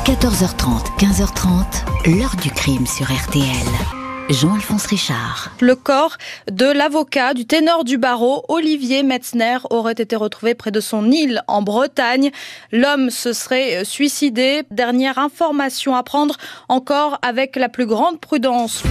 14h30, 15h30, l'heure du crime sur RTL. Jean-Alphonse Richard. Le corps de l'avocat du ténor du barreau, Olivier Metzner, aurait été retrouvé près de son île en Bretagne. L'homme se serait suicidé. Dernière information à prendre encore avec la plus grande prudence.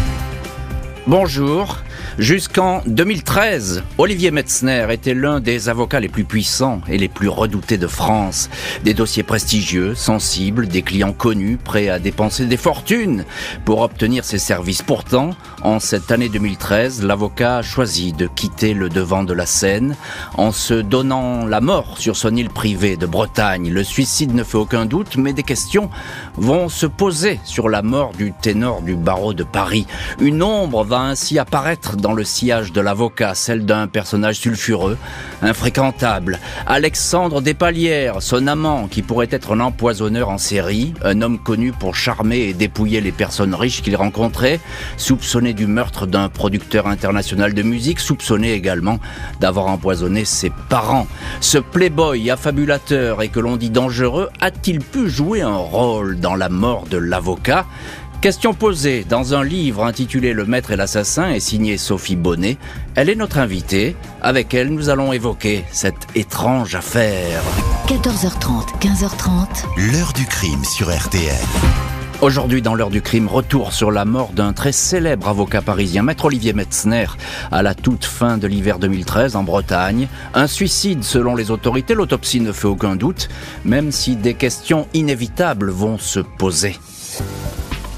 Bonjour. Jusqu'en 2013, Olivier Metzner était l'un des avocats les plus puissants et les plus redoutés de France. Des dossiers prestigieux, sensibles, des clients connus, prêts à dépenser des fortunes pour obtenir ses services. Pourtant, en cette année 2013, l'avocat a choisi de quitter le devant de la scène en se donnant la mort sur son île privée de Bretagne. Le suicide ne fait aucun doute, mais des questions vont se poser sur la mort du ténor du barreau de Paris. Une ombre va ainsi apparaître dans le sillage de l'avocat, celle d'un personnage sulfureux, infréquentable. Alexandre Despalières, son amant, qui pourrait être un empoisonneur en série, un homme connu pour charmer et dépouiller les personnes riches qu'il rencontrait, soupçonné du meurtre d'un producteur international de musique, soupçonné également d'avoir empoisonné ses parents. Ce playboy affabulateur et que l'on dit dangereux, a-t-il pu jouer un rôle dans la mort de l'avocat ? Question posée dans un livre intitulé « Le maître et l'assassin » et signé Sophie Bonnet. Elle est notre invitée. Avec elle, nous allons évoquer cette étrange affaire. 14h30, 15h30. L'heure du crime sur RTL. Aujourd'hui, dans l'heure du crime, retour sur la mort d'un très célèbre avocat parisien, maître Olivier Metzner, à la toute fin de l'hiver 2013 en Bretagne. Un suicide selon les autorités, l'autopsie ne fait aucun doute, même si des questions inévitables vont se poser.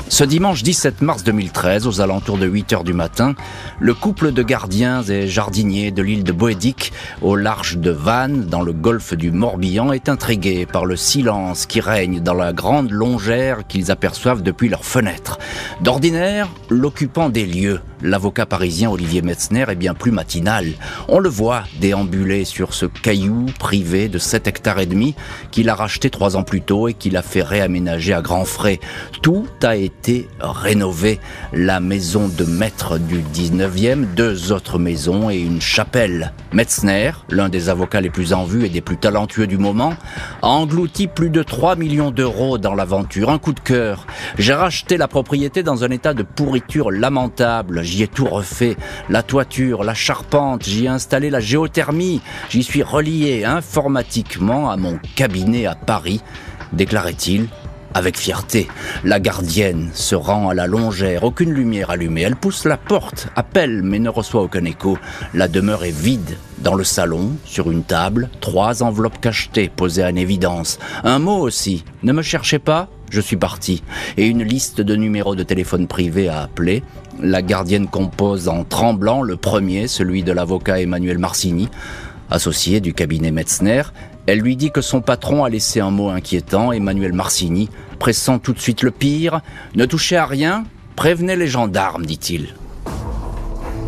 Ce dimanche 17 mars 2013, aux alentours de 8h du matin, le couple de gardiens et jardiniers de l'île de Boédic, au large de Vannes, dans le golfe du Morbihan, est intrigué par le silence qui règne dans la grande longère qu'ils aperçoivent depuis leurs fenêtres. D'ordinaire, l'occupant des lieux, l'avocat parisien Olivier Metzner, est bien plus matinal. On le voit déambuler sur ce caillou privé de 7 hectares et demi qu'il a racheté 3 ans plus tôt et qu'il a fait réaménager à grands frais. Tout a été rénové. La maison de maître du 19e, 2 autres maisons et une chapelle. Metzner, l'un des avocats les plus en vue et des plus talentueux du moment, a englouti plus de 3 millions d'euros dans l'aventure. Un coup de cœur. J'ai racheté la propriété dans un état de pourriture lamentable. J'y ai tout refait. La toiture, la charpente, j'y ai installé la géothermie. J'y suis relié informatiquement à mon cabinet à Paris, déclarait-il. Avec fierté, la gardienne se rend à la longère, aucune lumière allumée. Elle pousse la porte, appelle mais ne reçoit aucun écho. La demeure est vide. Dans le salon, sur une table, 3 enveloppes cachetées posées en évidence. Un mot aussi, ne me cherchez pas, je suis parti. Et une liste de numéros de téléphone privé à appeler. La gardienne compose en tremblant le premier, celui de l'avocat Emmanuel Marcini, associé du cabinet Metzner. Elle lui dit que son patron a laissé un mot inquiétant. Emmanuel Marcini, pressant tout de suite le pire, « Ne touchez à rien, prévenez les gendarmes », dit-il.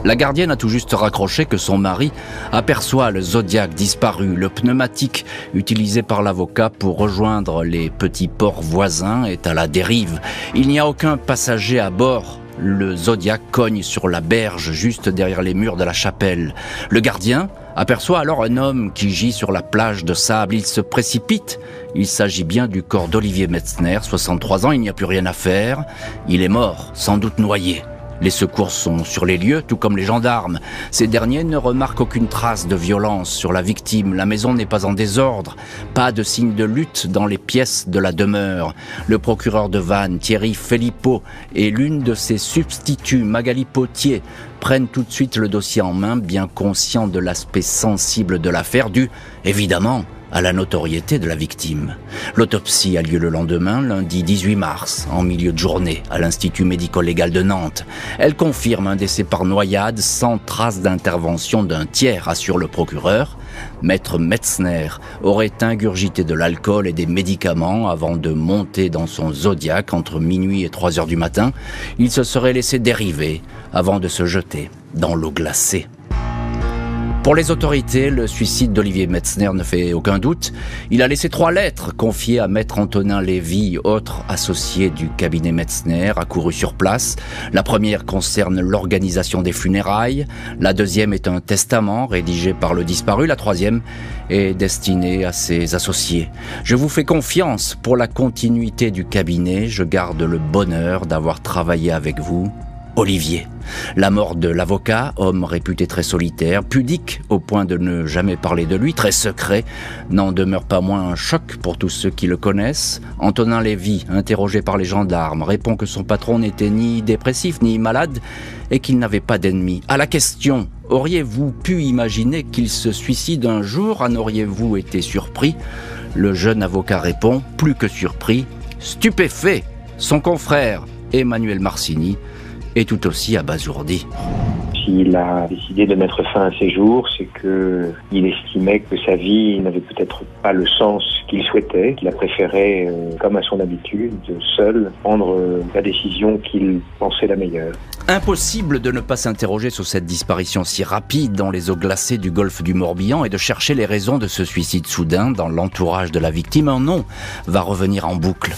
La gardienne a tout juste raccroché que son mari aperçoit le Zodiac disparu, le pneumatique utilisé par l'avocat pour rejoindre les petits ports voisins est à la dérive. Il n'y a aucun passager à bord. Le Zodiac cogne sur la berge juste derrière les murs de la chapelle. Le gardien aperçoit alors un homme qui gît sur la plage de sable. Il se précipite. Il s'agit bien du corps d'Olivier Metzner, 63 ans, il n'y a plus rien à faire. Il est mort, sans doute noyé. Les secours sont sur les lieux, tout comme les gendarmes. Ces derniers ne remarquent aucune trace de violence sur la victime. La maison n'est pas en désordre. Pas de signe de lutte dans les pièces de la demeure. Le procureur de Vannes, Thierry Philippot, et l'une de ses substituts, Magali Potier, prennent tout de suite le dossier en main, bien conscients de l'aspect sensible de l'affaire, dû, évidemment, à la notoriété de la victime. L'autopsie a lieu le lendemain, lundi 18 mars, en milieu de journée, à l'Institut médico-légal de Nantes. Elle confirme un décès par noyade, sans trace d'intervention d'un tiers, assure le procureur. Maître Metzner aurait ingurgité de l'alcool et des médicaments avant de monter dans son Zodiac entre minuit et 3 heures du matin. Il se serait laissé dériver avant de se jeter dans l'eau glacée. Pour les autorités, le suicide d'Olivier Metzner ne fait aucun doute. Il a laissé 3 lettres confiées à maître Antonin Lévy, autre associé du cabinet Metzner, accouru sur place. La première concerne l'organisation des funérailles. La deuxième est un testament rédigé par le disparu. La troisième est destinée à ses associés. Je vous fais confiance pour la continuité du cabinet. Je garde le bonheur d'avoir travaillé avec vous. Olivier. La mort de l'avocat, homme réputé très solitaire, pudique au point de ne jamais parler de lui, très secret, n'en demeure pas moins un choc pour tous ceux qui le connaissent. Antonin Lévy, interrogé par les gendarmes, répond que son patron n'était ni dépressif ni malade et qu'il n'avait pas d'ennemis. À la question « Auriez-vous pu imaginer qu'il se suicide un jour ? En auriez-vous été surpris ?» Le jeune avocat répond, plus que surpris, stupéfait. Son confrère, Emmanuel Marcini, est tout aussi abasourdi. S'il a décidé de mettre fin à ses jours, c'est qu'il estimait que sa vie n'avait peut-être pas le sens qu'il souhaitait, qu'il a préféré, comme à son habitude, seul prendre la décision qu'il pensait la meilleure. Impossible de ne pas s'interroger sur cette disparition si rapide dans les eaux glacées du golfe du Morbihan et de chercher les raisons de ce suicide soudain dans l'entourage de la victime. Un nom va revenir en boucle.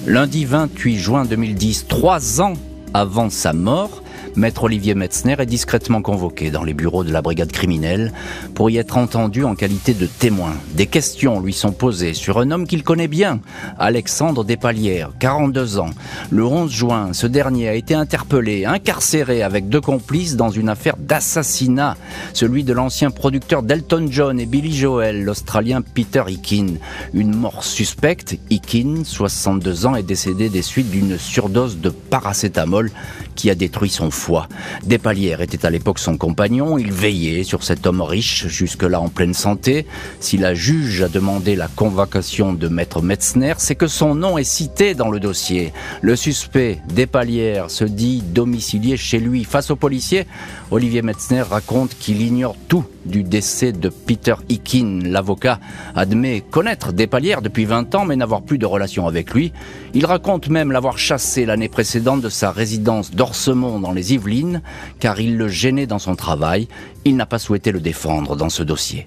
Lundi 28 juin 2010, 3 ans avant sa mort, maître Olivier Metzner est discrètement convoqué dans les bureaux de la brigade criminelle pour y être entendu en qualité de témoin. Des questions lui sont posées sur un homme qu'il connaît bien, Alexandre Despalières, 42 ans. Le 11 juin, ce dernier a été interpellé, incarcéré avec 2 complices dans une affaire d'assassinat, celui de l'ancien producteur d'Elton John et Billy Joel, l'Australien Peter Hicken. Une mort suspecte, Hicken, 62 ans, est décédé des suites d'une surdose de paracétamol qui a détruit son foie. Despalières était à l'époque son compagnon, il veillait sur cet homme riche, jusque-là en pleine santé. Si la juge a demandé la convocation de maître Metzner, c'est que son nom est cité dans le dossier. Le suspect, Despalières, se dit domicilié chez lui. Face aux policiers, Olivier Metzner raconte qu'il ignore tout du décès de Peter Hicken. L'avocat admet connaître Despalières depuis 20 ans, mais n'avoir plus de relation avec lui. Il raconte même l'avoir chassé l'année précédente de sa résidence d'Orsemont dans les Yvelines, car il le gênait dans son travail. Il n'a pas souhaité le défendre dans ce dossier.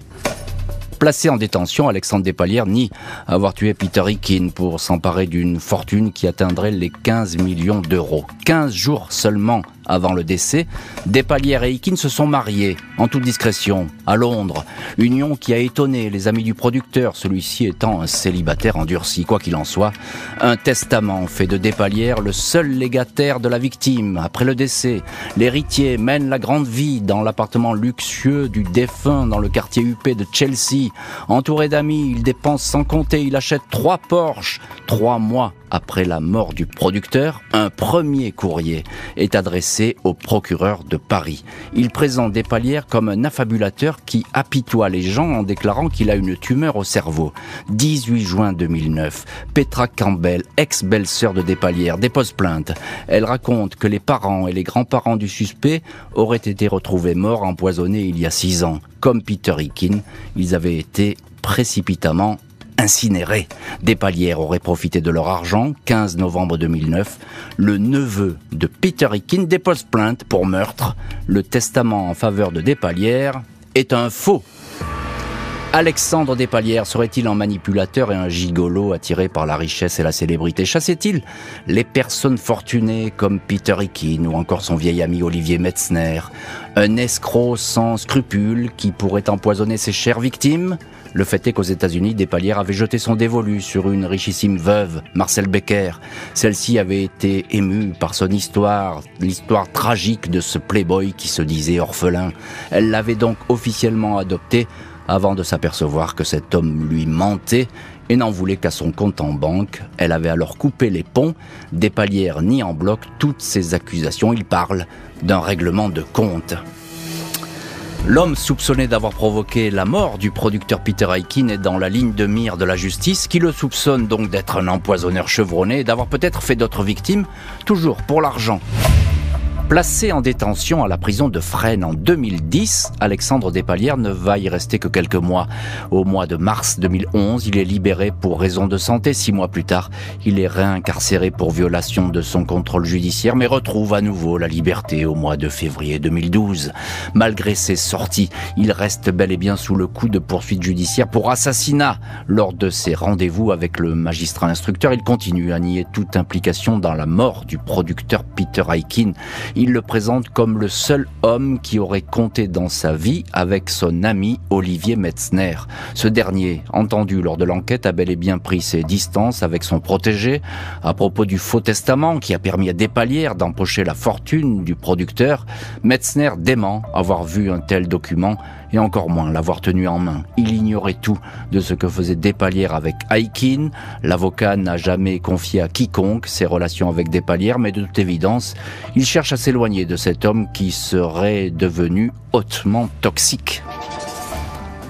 Placé en détention, Alexandre Despalières nie avoir tué Peter Hicken pour s'emparer d'une fortune qui atteindrait les 15 millions d'euros. 15 jours seulement avant le décès, Despalières et Hicken se sont mariés, en toute discrétion, à Londres. Union qui a étonné les amis du producteur, celui-ci étant un célibataire endurci. Quoi qu'il en soit, un testament fait de Despalières le seul légataire de la victime. Après le décès, l'héritier mène la grande vie dans l'appartement luxueux du défunt dans le quartier huppé de Chelsea. Entouré d'amis, il dépense sans compter, il achète 3 Porsche. 3 mois après la mort du producteur, un premier courrier est adressé au procureur de Paris. Il présente Despalières comme un affabulateur qui apitoie les gens en déclarant qu'il a une tumeur au cerveau. 18 juin 2009, Petra Campbell, ex-belle-sœur de Despalières, dépose plainte. Elle raconte que les parents et les grands-parents du suspect auraient été retrouvés morts empoisonnés il y a 6 ans. Comme Peter Hicken, ils avaient été précipitamment incinérés. Despalières auraient profité de leur argent. 15 novembre 2009, le neveu de Peter Hicken dépose plainte pour meurtre. Le testament en faveur de Despalières est un faux. Alexandre Despalières serait-il un manipulateur et un gigolo attiré par la richesse et la célébrité? Chassait-il les personnes fortunées comme Peter Hicken ou encore son vieil ami Olivier Metzner? Un escroc sans scrupules qui pourrait empoisonner ses chères victimes? Le fait est qu'aux États-Unis, Despalières avait jeté son dévolu sur une richissime veuve, Marcel Becker. Celle-ci avait été émue par son histoire, l'histoire tragique de ce playboy qui se disait orphelin. Elle l'avait donc officiellement adopté avant de s'apercevoir que cet homme lui mentait et n'en voulait qu'à son compte en banque. Elle avait alors coupé les ponts. Despalières nie en bloc toutes ces accusations. Il parle d'un règlement de compte. L'homme soupçonné d'avoir provoqué la mort du producteur Peter Hicken est dans la ligne de mire de la justice, qui le soupçonne donc d'être un empoisonneur chevronné et d'avoir peut-être fait d'autres victimes, toujours pour l'argent. Placé en détention à la prison de Fresnes en 2010, Alexandre Despalières ne va y rester que quelques mois. Au mois de mars 2011, il est libéré pour raison de santé. 6 mois plus tard, il est réincarcéré pour violation de son contrôle judiciaire, mais retrouve à nouveau la liberté au mois de février 2012. Malgré ses sorties, il reste bel et bien sous le coup de poursuites judiciaires pour assassinat. Lors de ses rendez-vous avec le magistrat instructeur, il continue à nier toute implication dans la mort du producteur Peter Aikin. Il le présente comme le seul homme qui aurait compté dans sa vie avec son ami Olivier Metzner. Ce dernier, entendu lors de l'enquête, a bel et bien pris ses distances avec son protégé à propos du faux testament qui a permis à Despalières d'empocher la fortune du producteur. Metzner dément avoir vu un tel document et encore moins l'avoir tenu en main. Il ignorait tout de ce que faisait Despalières avec Aikin. L'avocat n'a jamais confié à quiconque ses relations avec Despalières, mais de toute évidence, il cherche à s'éloigner de cet homme qui serait devenu hautement toxique.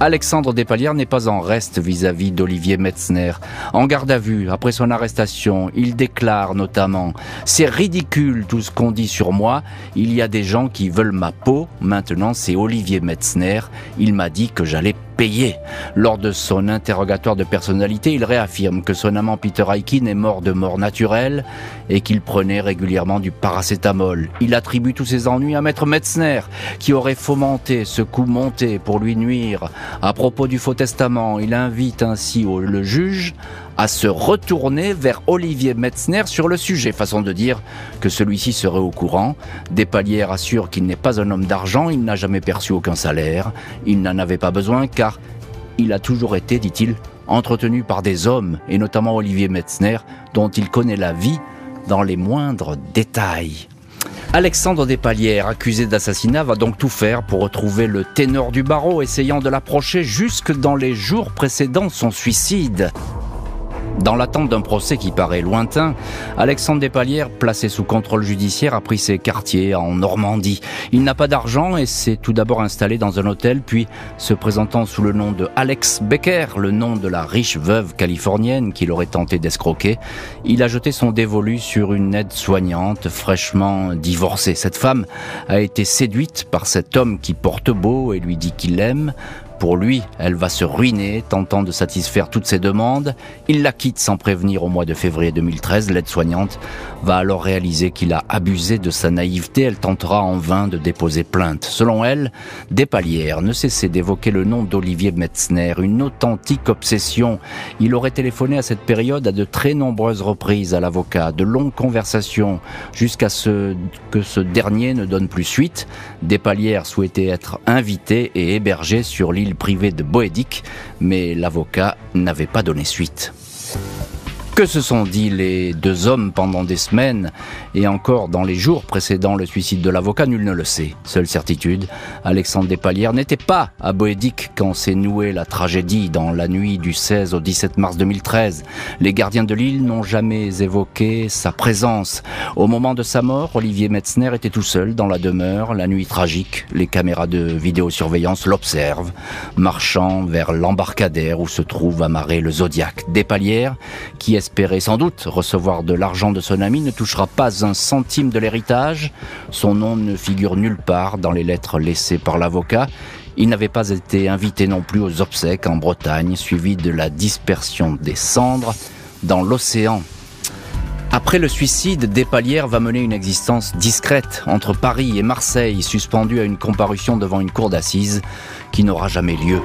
Alexandre Despalières n'est pas en reste vis-à-vis d'Olivier Metzner. En garde à vue, après son arrestation, il déclare notamment « C'est ridicule tout ce qu'on dit sur moi, il y a des gens qui veulent ma peau, maintenant c'est Olivier Metzner, il m'a dit que j'allais payer ». Lors de son interrogatoire de personnalité, il réaffirme que son amant Peter Aikin est mort de mort naturelle et qu'il prenait régulièrement du paracétamol. Il attribue tous ses ennuis à Maître Metzner, qui aurait fomenté ce coup monté pour lui nuire. À propos du faux testament, il invite ainsi le juge à se retourner vers Olivier Metzner sur le sujet, façon de dire que celui-ci serait au courant. Despalières assure qu'il n'est pas un homme d'argent, il n'a jamais perçu aucun salaire, il n'en avait pas besoin car il a toujours été, dit-il, entretenu par des hommes, et notamment Olivier Metzner, dont il connaît la vie dans les moindres détails. Alexandre Despalières, accusé d'assassinat, va donc tout faire pour retrouver le ténor du barreau, essayant de l'approcher jusque dans les jours précédant son suicide. Dans l'attente d'un procès qui paraît lointain, Alexandre Despalières, placé sous contrôle judiciaire, a pris ses quartiers en Normandie. Il n'a pas d'argent et s'est tout d'abord installé dans un hôtel, puis, se présentant sous le nom de Alex Becker, le nom de la riche veuve californienne qu'il aurait tenté d'escroquer, il a jeté son dévolu sur une aide-soignante fraîchement divorcée. Cette femme a été séduite par cet homme qui porte beau et lui dit qu'il l'aime. Pour lui, elle va se ruiner, tentant de satisfaire toutes ses demandes. Il la quitte sans prévenir au mois de février 2013. L'aide-soignante va alors réaliser qu'il a abusé de sa naïveté. Elle tentera en vain de déposer plainte. Selon elle, Despalières ne cessait d'évoquer le nom d'Olivier Metzner, une authentique obsession. Il aurait téléphoné à cette période à de très nombreuses reprises à l'avocat, de longues conversations, jusqu'à ce que ce dernier ne donne plus suite. Despalières souhaitait être invité et hébergé sur l'île privée de Boedic, mais l'avocat n'avait pas donné suite. Que se sont dit les deux hommes pendant des semaines et encore dans les jours précédant le suicide de l'avocat, nul ne le sait. Seule certitude, Alexandre Despalières n'était pas à Boedic quand s'est nouée la tragédie dans la nuit du 16 au 17 mars 2013. Les gardiens de l'île n'ont jamais évoqué sa présence. Au moment de sa mort, Olivier Metzner était tout seul dans la demeure. La nuit tragique, les caméras de vidéosurveillance l'observent, marchant vers l'embarcadère où se trouve amarré le Zodiac. Despalières, qui espérait sans doute recevoir de l'argent de son ami, ne touchera pas un centime de l'héritage. Son nom ne figure nulle part dans les lettres laissées par l'avocat. Il n'avait pas été invité non plus aux obsèques en Bretagne, suivi de la dispersion des cendres dans l'océan. Après le suicide, Despalières va mener une existence discrète entre Paris et Marseille, suspendu à une comparution devant une cour d'assises qui n'aura jamais lieu.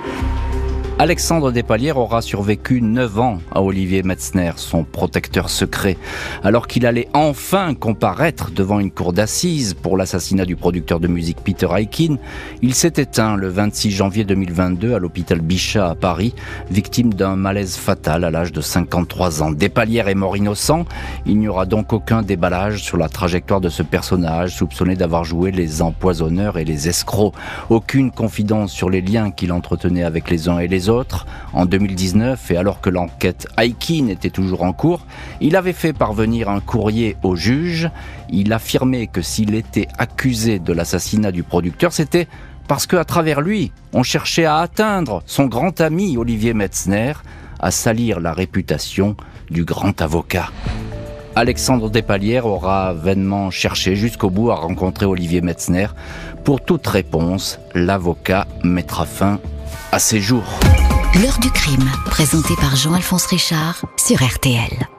Alexandre Despalières aura survécu 9 ans à Olivier Metzner, son protecteur secret. Alors qu'il allait enfin comparaître devant une cour d'assises pour l'assassinat du producteur de musique Peter Aikin, il s'est éteint le 26 janvier 2022 à l'hôpital Bichat à Paris, victime d'un malaise fatal à l'âge de 53 ans. Despalières est mort innocent. Il n'y aura donc aucun déballage sur la trajectoire de ce personnage, soupçonné d'avoir joué les empoisonneurs et les escrocs. Aucune confidence sur les liens qu'il entretenait avec les uns et les autres. En 2019, et alors que l'enquête Aikin était toujours en cours, il avait fait parvenir un courrier au juge. Il affirmait que s'il était accusé de l'assassinat du producteur, c'était parce qu'à travers lui, on cherchait à atteindre son grand ami Olivier Metzner, à salir la réputation du grand avocat. Alexandre Despalières aura vainement cherché jusqu'au bout à rencontrer Olivier Metzner. Pour toute réponse, l'avocat mettra fin à ses jours. L'heure du crime, présenté par Jean-Alphonse Richard sur RTL.